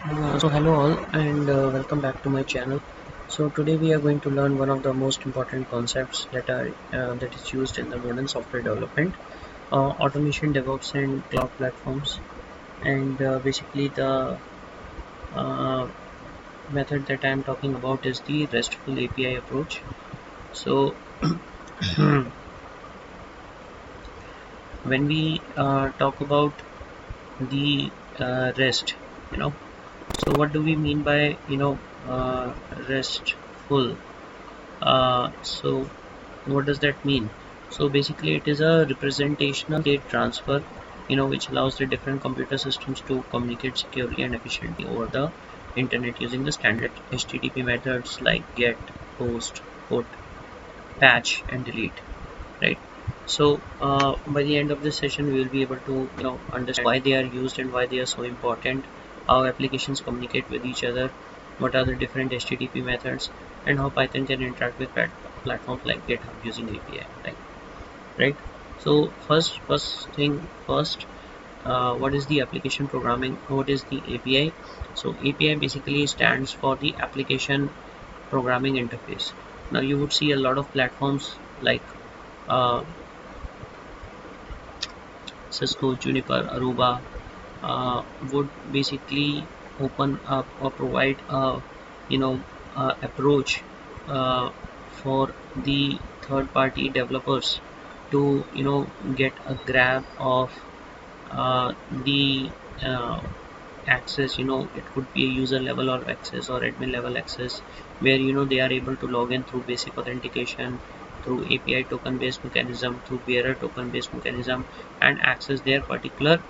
So hello all and welcome back to my channel. So today we are going to learn one of the most important concepts that is used in the modern software development, automation, DevOps, and cloud platforms. And basically the uh, method that I am talking about is the RESTful API approach. So when we talk about the REST, you know, so what do we mean by RESTful? So what does that mean? So basically it is a representational state transfer, which allows the different computer systems to communicate securely and efficiently over the internet using the standard HTTP methods like get, post, put, patch, and delete, right? So by the end of this session we will be able to understand why they are used and why they are so important, how applications communicate with each other, what are the different HTTP methods, and how Python can interact with platforms like GitHub using API, right? So first thing first, what is the application programming? What is the API? So API basically stands for the application programming interface. Now you would see a lot of platforms like uh, Cisco, Juniper, Aruba would basically open up or provide a you know approach uh, for the third-party developers to get a grab of the access. It could be a user level or access or admin level access, where they are able to log in through basic authentication, through API token based mechanism, through bearer token based mechanism, and access their particular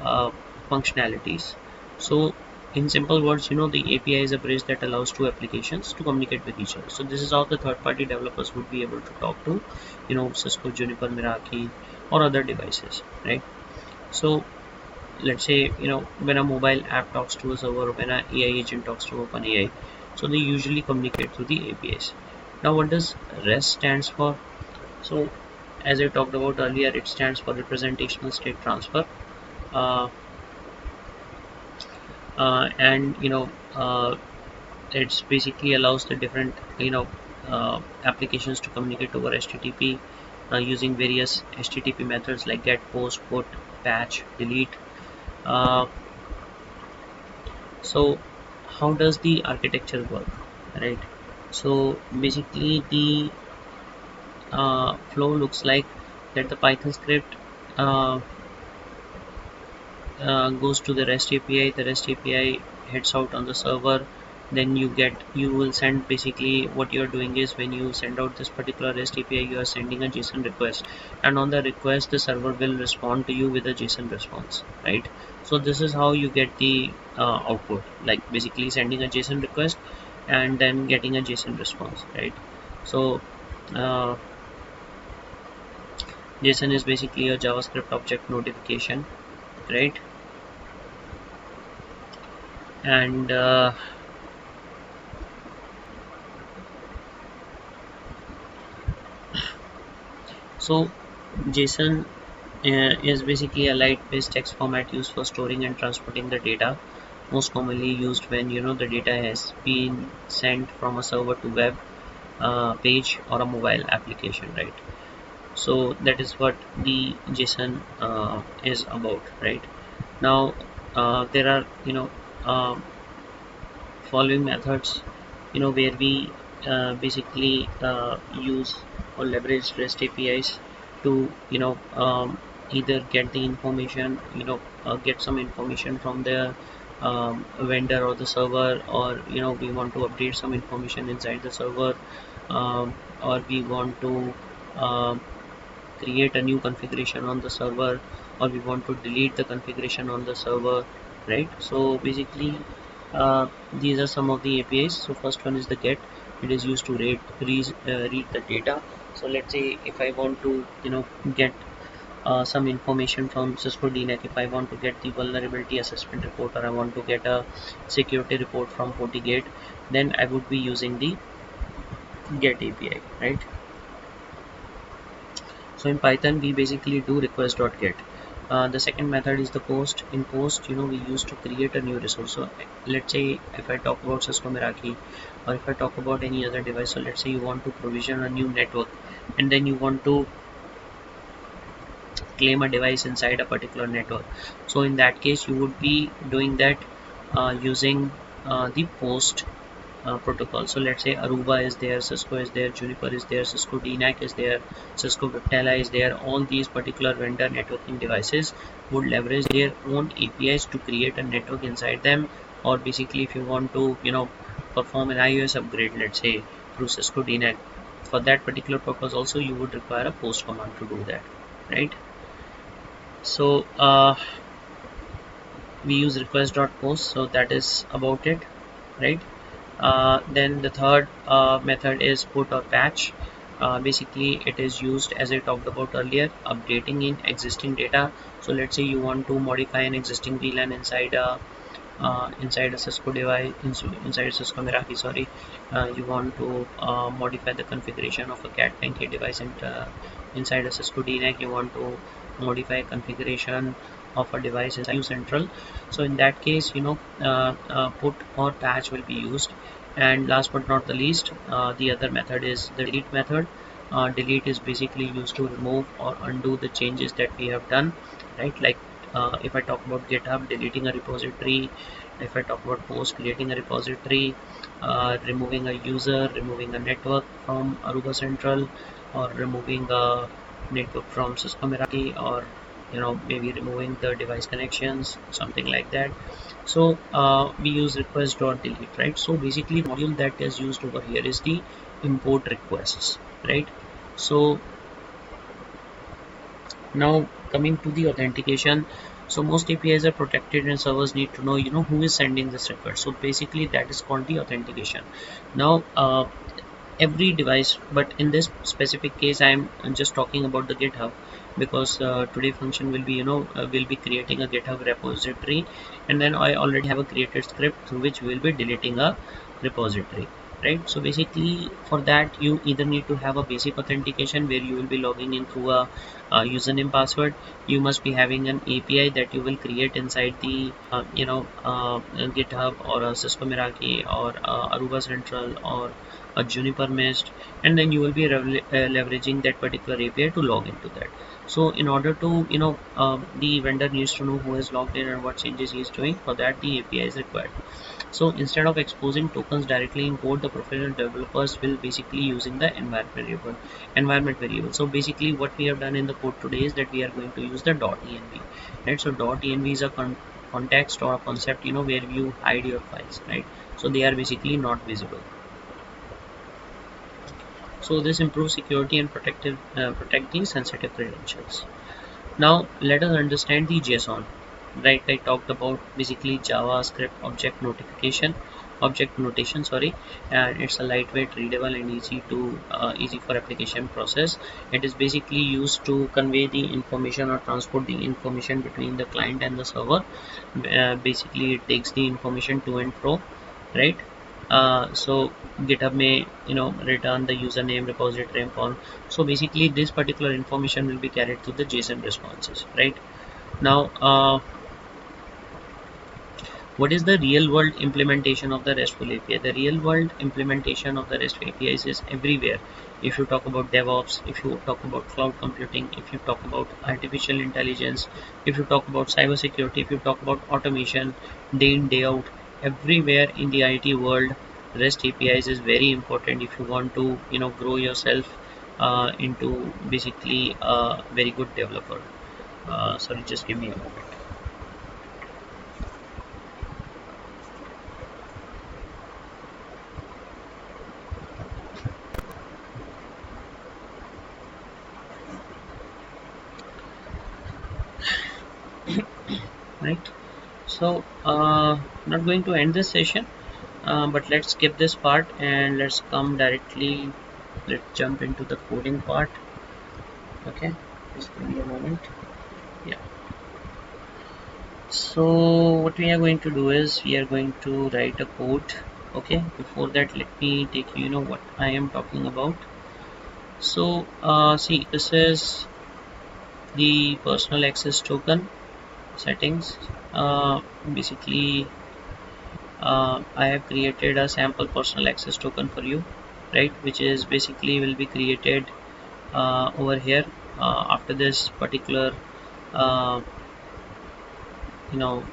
uh, functionalities. So in simple words, the API is a bridge that allows two applications to communicate with each other. So this is how the third party developers would be able to talk to Cisco, Juniper, Meraki, or other devices, right? So let's say when a mobile app talks to a server, or when an AI agent talks to OpenAI, so they usually communicate through the APIs. Now what does REST stands for? So as I talked about earlier, it stands for representational state transfer, uh, and it's basically allows the different applications to communicate over HTTP using various HTTP methods like get, post, put, patch, delete. uh, so how does the architecture work, right? So basically the flow looks like that the Python script uh, goes to the REST API. The REST API heads out on the server. Then you will send, basically what you are doing is, when you send out this particular REST API, you are sending a JSON request, and on the request the server will respond to you with a JSON response, right? So this is how you get the output, like basically sending a JSON request and then getting a JSON response, right? So uh, JSON is basically a JavaScript object notification, right? And so JSON is basically a light-based text format used for storing and transporting the data, most commonly used when the data has been sent from a server to web page or a mobile application, right? So that is what the JSON is about, right? Now there are um, following methods where we basically use or leverage REST APIs to either get the information, get some information from the vendor or the server, or we want to update some information inside the server, or we want to um, create a new configuration on the server, or we want to delete the configuration on the server, right? So basically these are some of the APIs. So first one is the get. It is used to read the data. So let's say if I want to get some information from Cisco DNAC, if I want to get the vulnerability assessment report, or I want to get a security report from FortiGate, then I would be using the get API, right? So in Python we basically do request.get. The second method is the post. In post, we used to create a new resource. So let's say if I talk about Cisco Meraki, or if I talk about any other device, so let's say you want to provision a new network, and then you want to claim a device inside a particular network. So in that case, you would be doing that using the post protocol. So let's say Aruba is there, Cisco is there, Juniper is there, Cisco DNAC is there, Cisco Viptela is there. All these particular vendor networking devices would leverage their own APIs to create a network inside them. Or basically, if you want to perform an iOS upgrade, let's say through Cisco DNAC, for that particular purpose also you would require a post command to do that, right? So we use request.post, so that is about it, right? Then the third method is put or patch. Basically it is used, as I talked about earlier, updating in existing data. So let's say you want to modify an existing VLAN inside a Cisco device, inside Cisco Meraki, sorry. You want to modify the configuration of a cat pancake device inside a Cisco DNAC. You want to modify configuration of a device inside Central. So in that case, put or patch will be used. And last but not the least, the other method is the delete method. Delete is basically used to remove or undo the changes that we have done, right? Like if I talk about GitHub, deleting a repository. If I talk about post, creating a repository, removing a user, removing a network from Aruba Central, or removing a network from Cisco Meraki, or maybe removing the device connections, something like that. So we use request.delete, right? So basically the module that is used over here is the import requests, right? So now coming to the authentication, so most APIs are protected and servers need to know who is sending this request. So basically that is called the authentication. Now every device, but in this specific case I'm just talking about the GitHub, because today function will be will be creating a GitHub repository, and then I already have a created script through which we will be deleting a repository, right? So basically for that you either need to have a basic authentication where you will be logging in through a username password. You must be having an API that you will create inside the GitHub or a Cisco Meraki or Aruba Central or a Juniper Mist, and then you will be leveraging that particular API to log into that. So in order to the vendor needs to know who is logged in and what changes he is doing. For that the API is required. So instead of exposing tokens directly in code, the professional developers will basically using the environment variable. So basically what we have done in the code today is that we are going to use the .env, right? So .env is a context or a concept where you hide your files, right? So they are basically not visible. So this improves security and protect the sensitive credentials. Now let us understand the JSON, right? I talked about basically JavaScript object notation, sorry, and it's a lightweight, readable, and easy for application process. It is basically used to convey the information or transport the information between the client and the server. Basically it takes the information to and fro, right? So GitHub may return the username, repository, and column. So basically this particular information will be carried to the JSON responses, right? Now what is the real world implementation of the RESTful API? The real world implementation of the REST APIs is everywhere. If you talk about DevOps, if you talk about cloud computing, if you talk about artificial intelligence, if you talk about cybersecurity, if you talk about automation, day in, day out, everywhere in the IT world, REST APIs is very important if you want to grow yourself into basically a very good developer. Sorry, just give me a moment. Right, so not going to end this session, but let's skip this part and let's come directly, let's jump into the coding part. Okay, just give me a moment. Yeah, so what we are going to do is we are going to write a code. Okay, before that let me take what I am talking about. So see, this is the personal access token settings. Basically, I have created a sample personal access token for you, right, which is basically will be created over here after this particular uh, you know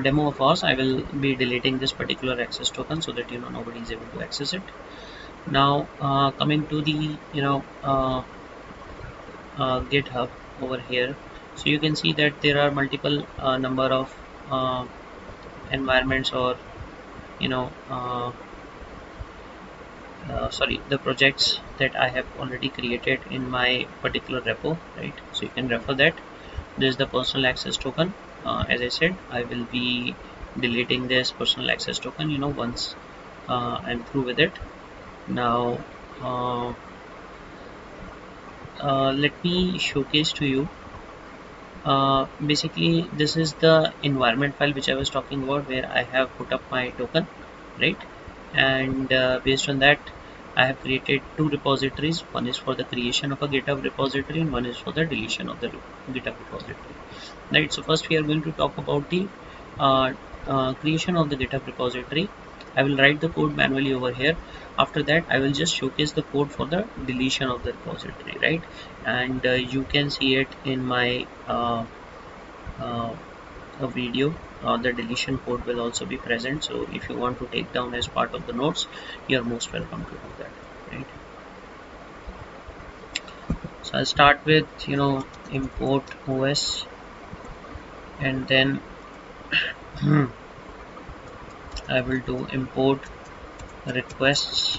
demo of ours. I will be deleting this particular access token so that nobody is able to access it. Now coming to the GitHub over here, so you can see that there are multiple number of environments, or you know sorry, the projects that I have already created in my particular repo, right? So you can refer that. This is the personal access token. As I said, I will be deleting this personal access token once I'm through with it. Now uh, let me showcase to you. Basically, this is the environment file which I was talking about, where I have put up my token, right? And based on that, I have created two repositories. One is for the creation of a GitHub repository, and one is for the deletion of the GitHub repository, right? So first we are going to talk about the uh, creation of the GitHub repository. I will write the code manually over here. After that, I will just showcase the code for the deletion of the repository, right? And you can see it in my uh, a video. The deletion code will also be present, so if you want to take down as part of the notes, you are most welcome to do that, right? So I'll start with import OS, and then I will do import requests.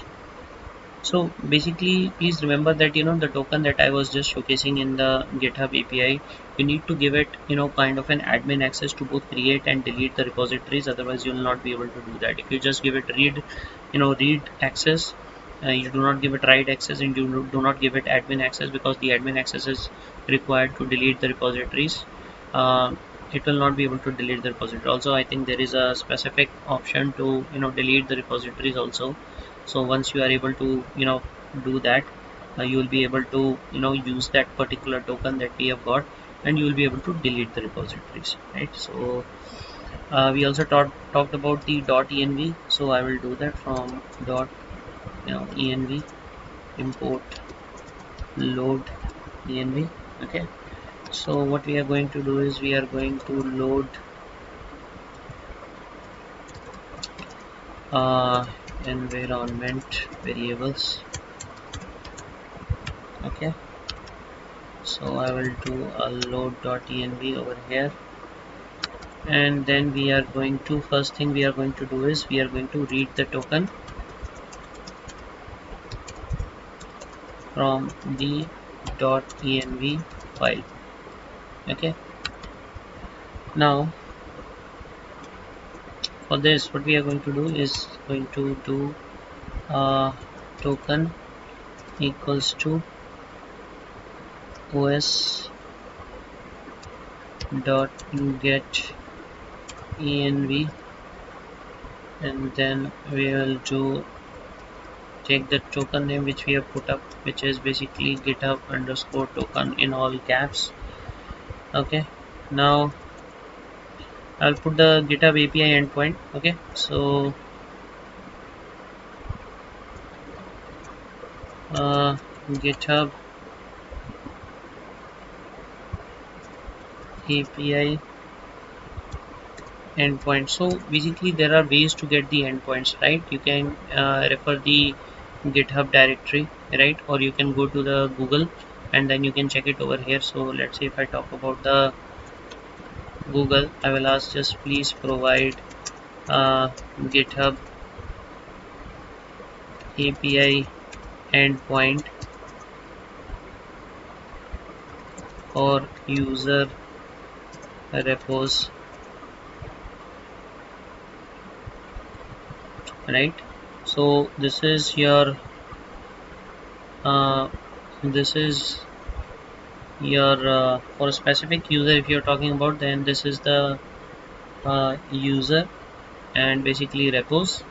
So basically, please remember that the token that I was just showcasing in the GitHub API, you need to give it kind of an admin access to both create and delete the repositories. Otherwise, you will not be able to do that. If you just give it read access, you do not give it write access, and you do not give it admin access, because the admin access is required to delete the repositories. It will not be able to delete the repository. Also, I think there is a specific option to delete the repositories also. So once you are able to do that, you will be able to use that particular token that we have got, and you will be able to delete the repositories, right? So we also talked about the .env, so I will do that from .env import load env. Okay, so what we are going to do is we are going to load uh, environment variables. Okay, so I will do a load.env over here, and then we are going to, first thing we are going to do is we are going to read the token from the .env file. Okay, now for this, what we are going to do is going to do token equals to os dot get env, and then we will do take the token name which we have put up, which is basically GitHub underscore token in all caps. Okay, now I'll put the GitHub API endpoint. Okay, so GitHub API endpoint. So basically there are ways to get the endpoints, right? You can refer the GitHub directory, right? Or you can go to the Google and then you can check it over here. So let's say if I talk about the Google, I will ask just please provide GitHub API endpoint or user repos, right? So uh, this is your for a specific user. If you're talking about, then this is the user and basically repos,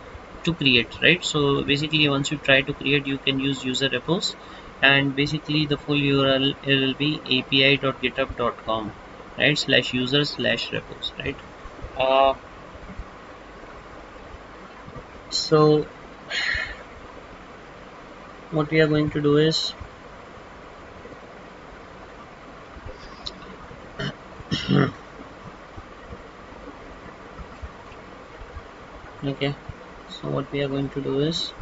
to create, right? So basically once you try to create, you can use user repos, and basically the full URL, it will be api.github.com, right, /user/repos, right? uh, so what we are going to do is okay, so what we are going to do is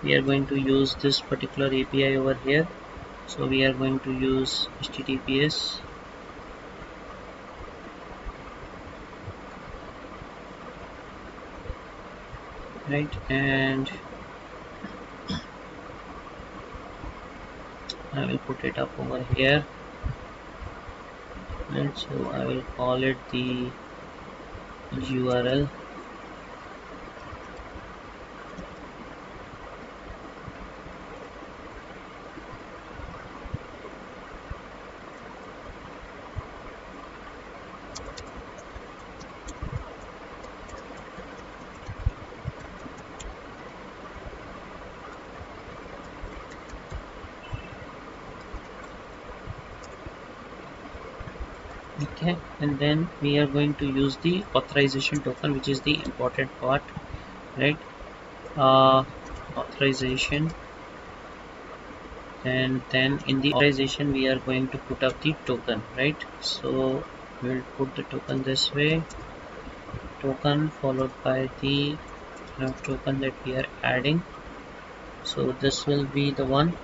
we are going to use this particular API over here. So we are going to use HTTPS, right, and I will put it up over here, and so I will call it the URL. Okay, and then we are going to use the authorization token, which is the important part, right? Authorization, and then in the authorization we are going to put up the token, right? So we'll put the token this way, token followed by the token that we are adding. So this will be the one.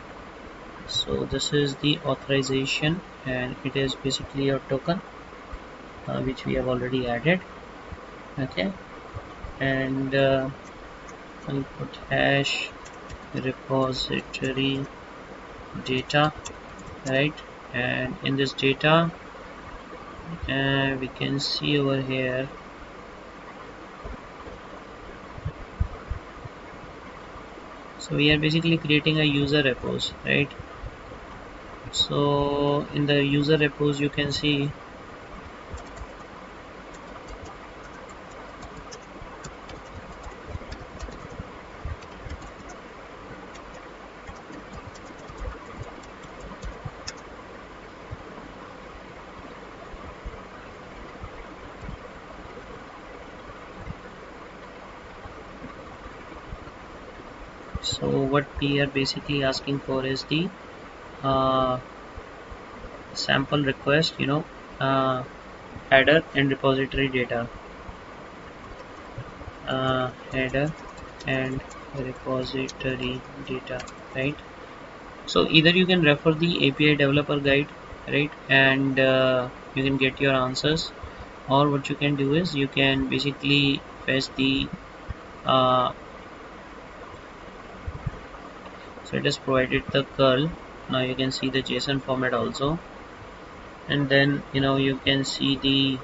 So this is the authorization, and it is basically a token which we have already added. Okay, and I'll put hash repository data, right? And in this data we can see over here, so we are basically creating a user repos, right? So in the user repos you can see so what we are basically asking for is the uh, sample request, header and repository data, header and repository data, right? So either you can refer the API developer guide, right, and you can get your answers, or what you can do is you can basically fetch the uh, so it has provided the curl. Now you can see the JSON format also, and then you can see the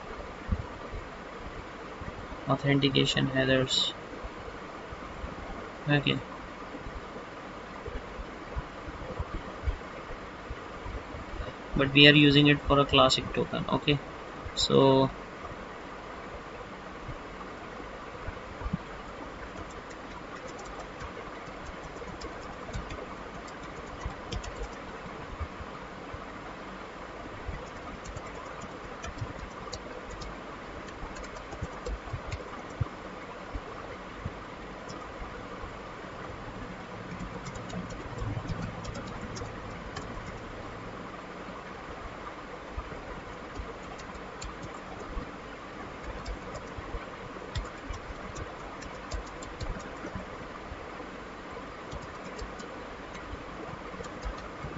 authentication headers. Okay, but we are using it for a classic token. Okay, so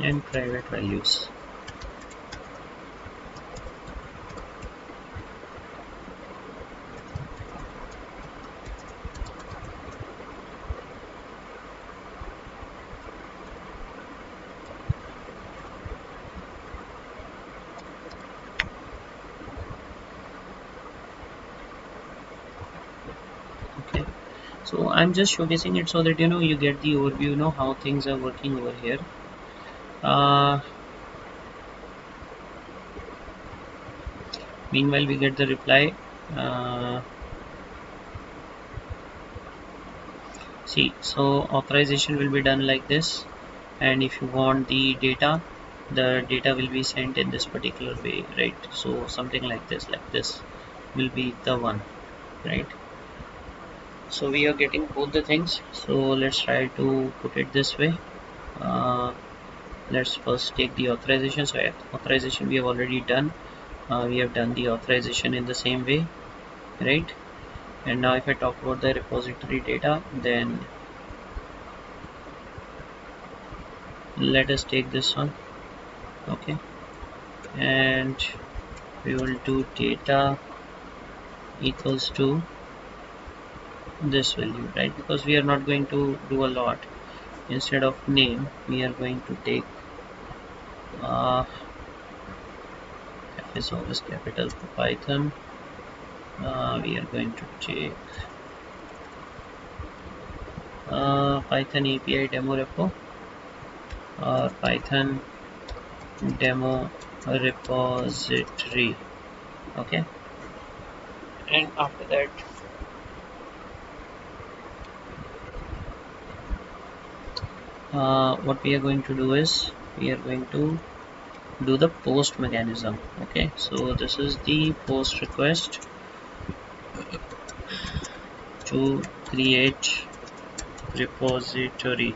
and private values. Okay, so I'm just showcasing it so that you get the overview, how things are working over here. uh, Meanwhile we get the reply. See, so authorization will be done like this, and if you want the data will be sent in this particular way, right? So something like this will be the one, right? So we are getting both the things. So let's try to put it this way. uh, let's first take the authorization. So authorization we have already done. We have done the authorization in the same way, right? And now if I talk about the repository data, then let us take this one. Okay, and we will do data equals to this value, right? Because we are not going to do a lot. Instead of name, we are going to take F is always capital for Python. We are going to take Python API demo repo, or Python demo repository. Okay, and after that what we are going to do is we are going to do the post mechanism. Okay, so this is the post request to create repository.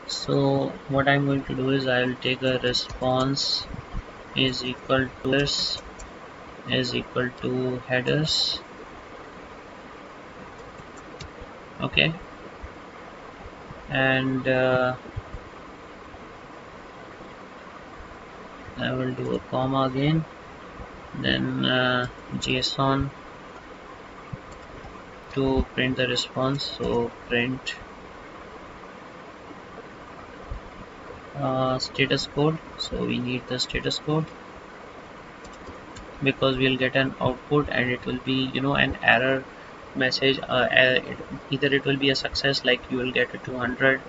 So what I'm going to do is I will take a response is equal to this is equal to headers. Okay, and I will do a comma again, then JSON to print the response. So print status code. So we need the status code, because we'll get an output and it will be an error message. Either it will be a success, like you will get a 200,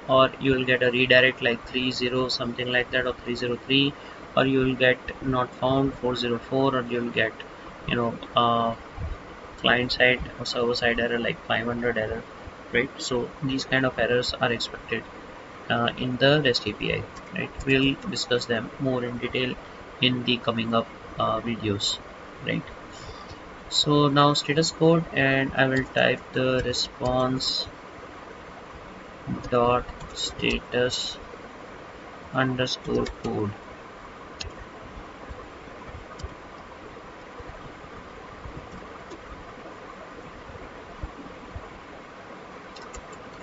or you will get a redirect like 30 something like that, or 303, or you will get not found 404, or you will get client side or server side error like 500 error, right? So these kind of errors are expected in the REST API, right? We'll discuss them more in detail in the coming up videos, right? So now status code, and I will type the response dot status underscore code.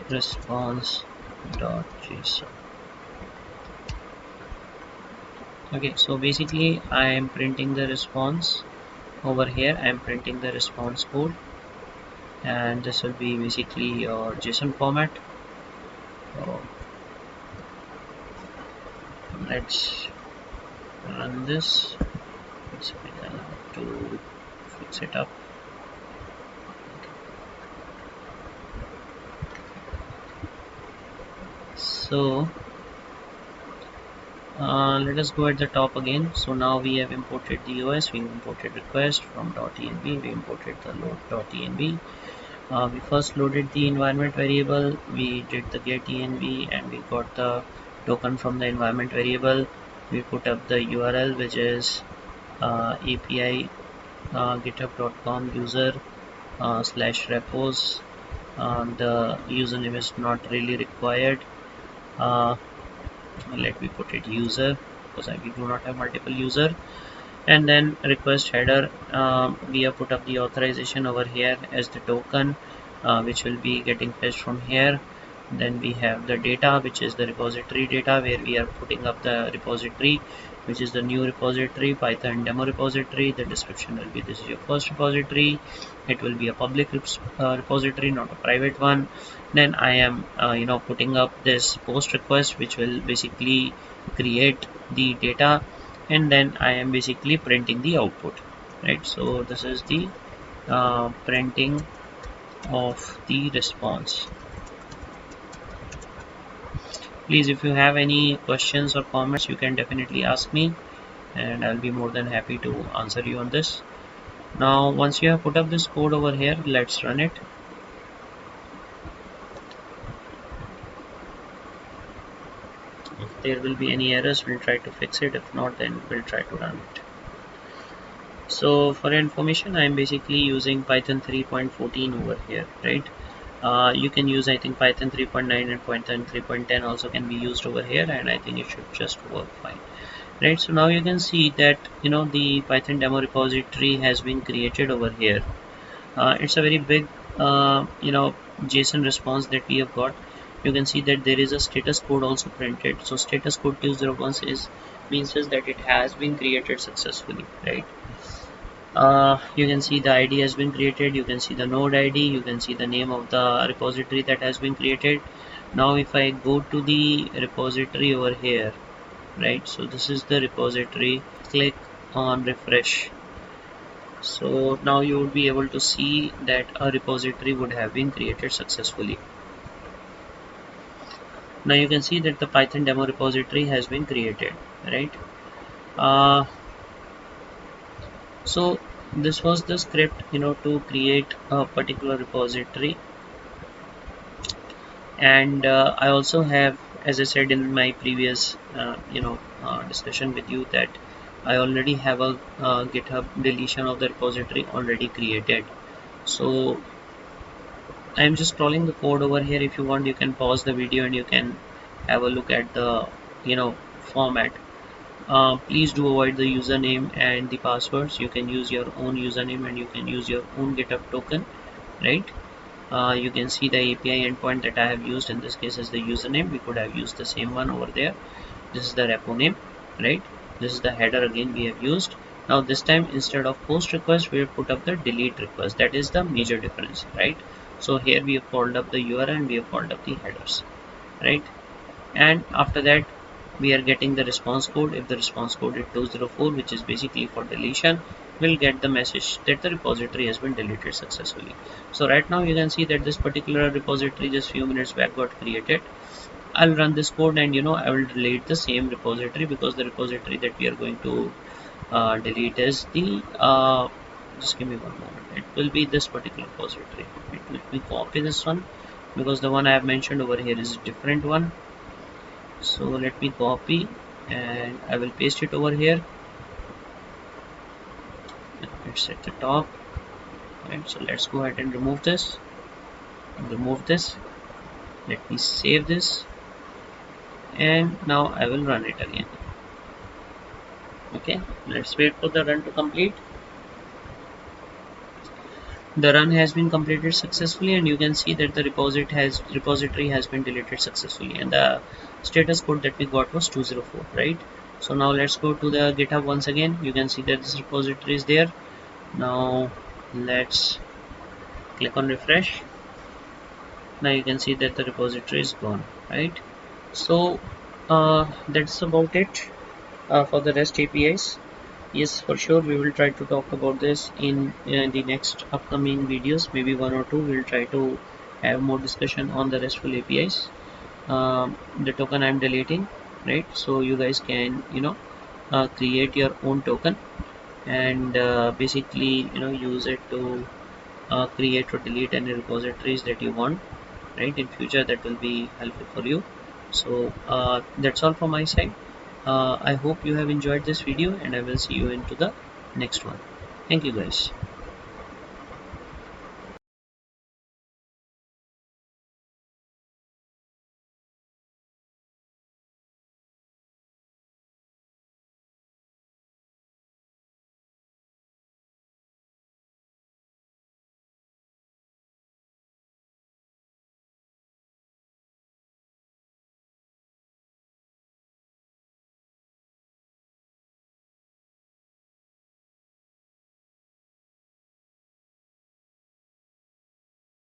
Response dot JSON. Okay, so basically I am printing the response over here. I am printing the response code, and this will be basically your JSON format. So let's run this. So I have to fix it up. So let us go at the top again. So now we have imported the OS, we imported request from .env, we imported the load.env. We first loaded the environment variable, we did the get env, and we got the token from the environment variable. We put up the URL, which is API github.com user /repos. The username is not really required. Let me put it user, because we do not have multiple user. And then request header, we have put up the authorization over here as the token, which will be getting fetched from here. Then we have the data, which is the repository data, where we are putting up the repository, which is the new repository, Python demo repository. The description will be, this is your first repository. It will be a public repository, not a private one. Then I am putting up this post request, which will basically create the data, and then I am basically printing the output, right? So this is the printing of the response. Please, if you have any questions or comments, you can definitely ask me, and I'll be more than happy to answer you on this. Now once you have put up this code over here, let's run it. If there will be any errors, we'll try to fix it. If not, then we'll try to run it. So for your information, I'm basically using Python 3.14 over here, right? You can use, I think, Python 3.9 and Python 3.10 also can be used over here, and I think it should just work fine, right? So now you can see that the Python demo repository has been created over here. It's a very big JSON response that we have got. You can see that there is a status code also printed. So status code 201 means that it has been created successfully, right? You can see the ID has been created, you can see the node ID, you can see the name of the repository that has been created. Now if I go to the repository over here, right, so this is the repository, click on refresh. So now you will be able to see that a repository would have been created successfully. Now you can see that the Python demo repository has been created, right? So this was the script to create a particular repository. And I also have, as I said in my previous discussion with you, that I already have a GitHub deletion of the repository already created. So I am just scrolling the code over here. If you want, you can pause the video and you can have a look at the format. Please do avoid the username and the passwords. You can use your own username and you can use your own GitHub token, right? You can see the API endpoint that I have used. In this case is the username. We could have used the same one over there. This is the repo name, right? This is the header again we have used. Now this time, instead of post request, we have put up the delete request. That is the major difference, right? So here we have called up the URL and we have called up the headers, right? And after that, we are getting the response code. If the response code is 204, which is basically for deletion, we'll get the message that the repository has been deleted successfully. So right now you can see that this particular repository just few minutes back got created. I'll run this code and I will delete the same repository, because the repository that we are going to delete is the just give me one moment. It will be this particular repository. Let me copy this one, because the one I have mentioned over here is a different one. So let me copy and I will paste it over here. It's at the top, right? So let's go ahead and remove this. Let me save this, and now I will run it again. Okay, let's wait for the run to complete. The run has been completed successfully, and you can see that the repository has been deleted successfully, and the status code that we got was 204, right? So now let's go to the GitHub once again. You can see that this repository is there. Now let's click on refresh. Now you can see that the repository is gone, right? So that's about it for the REST APIs. Yes, for sure we will try to talk about this in the next upcoming videos, maybe one or two. We'll try to have more discussion on the RESTful APIs. The token I'm deleting, right? So you guys can create your own token and basically use it to create or delete any repositories that you want, right? In future that will be helpful for you. So that's all from my side. I hope you have enjoyed this video, and I will see you into the next one. Thank you guys.